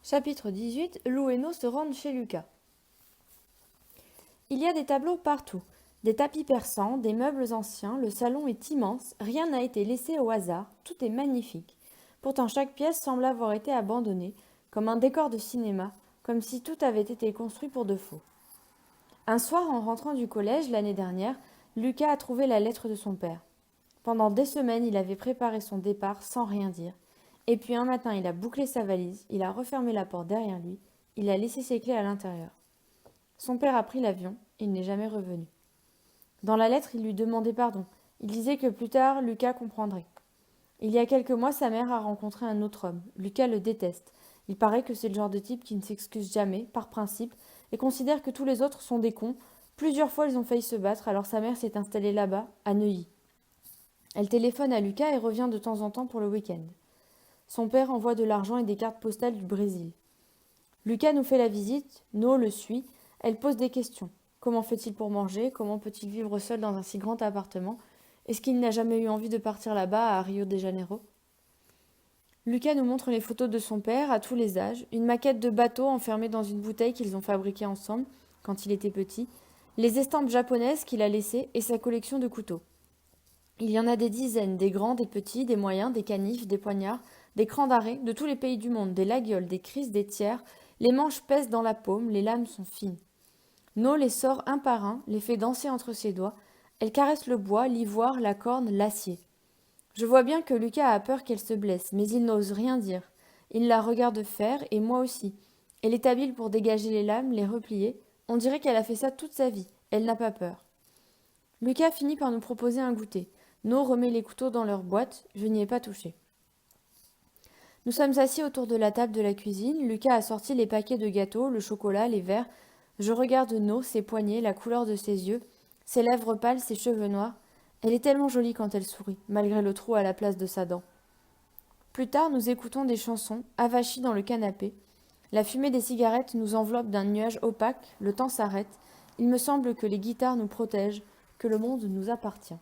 Chapitre 18. Lou et No se rendent chez Lucas. Il y a des tableaux partout, des tapis persans, des meubles anciens, le salon est immense, rien n'a été laissé au hasard, tout est magnifique. Pourtant chaque pièce semble avoir été abandonnée, comme un décor de cinéma, comme si tout avait été construit pour de faux. Un soir, en rentrant du collège l'année dernière, Lucas a trouvé la lettre de son père. Pendant des semaines, il avait préparé son départ sans rien dire. Et puis un matin, il a bouclé sa valise, il a refermé la porte derrière lui, il a laissé ses clés à l'intérieur. Son père a pris l'avion, il n'est jamais revenu. Dans la lettre, il lui demandait pardon. Il disait que plus tard, Lucas comprendrait. Il y a quelques mois, sa mère a rencontré un autre homme. Lucas le déteste. Il paraît que c'est le genre de type qui ne s'excuse jamais, par principe, et considère que tous les autres sont des cons. Plusieurs fois, ils ont failli se battre, alors sa mère s'est installée là-bas, à Neuilly. Elle téléphone à Lucas et revient de temps en temps pour le week-end. Son père envoie de l'argent et des cartes postales du Brésil. Lucas nous fait la visite, No le suit, elle pose des questions. Comment fait-il pour manger? Comment peut-il vivre seul dans un si grand appartement? Est-ce qu'il n'a jamais eu envie de partir là-bas à Rio de Janeiro? Lucas nous montre les photos de son père à tous les âges, une maquette de bateau enfermée dans une bouteille qu'ils ont fabriquée ensemble quand il était petit, les estampes japonaises qu'il a laissées et sa collection de couteaux. Il y en a des dizaines, des grands, des petits, des moyens, des canifs, des poignards, des crans d'arrêt, de tous les pays du monde, des laguioles, des crises, des tiers, les manches pèsent dans la paume, les lames sont fines. No les sort un par un, les fait danser entre ses doigts, elle caresse le bois, l'ivoire, la corne, l'acier. Je vois bien que Lucas a peur qu'elle se blesse, mais il n'ose rien dire. Il la regarde faire, et moi aussi. Elle est habile pour dégager les lames, les replier. On dirait qu'elle a fait ça toute sa vie. Elle n'a pas peur. Lucas finit par nous proposer un goûter. No remet les couteaux dans leur boîte, je n'y ai pas touché. Nous sommes assis autour de la table de la cuisine, Lucas a sorti les paquets de gâteaux, le chocolat, les verres. Je regarde No, ses poignets, la couleur de ses yeux, ses lèvres pâles, ses cheveux noirs. Elle est tellement jolie quand elle sourit, malgré le trou à la place de sa dent. Plus tard, nous écoutons des chansons, avachis dans le canapé. La fumée des cigarettes nous enveloppe d'un nuage opaque, le temps s'arrête. Il me semble que les guitares nous protègent, que le monde nous appartient.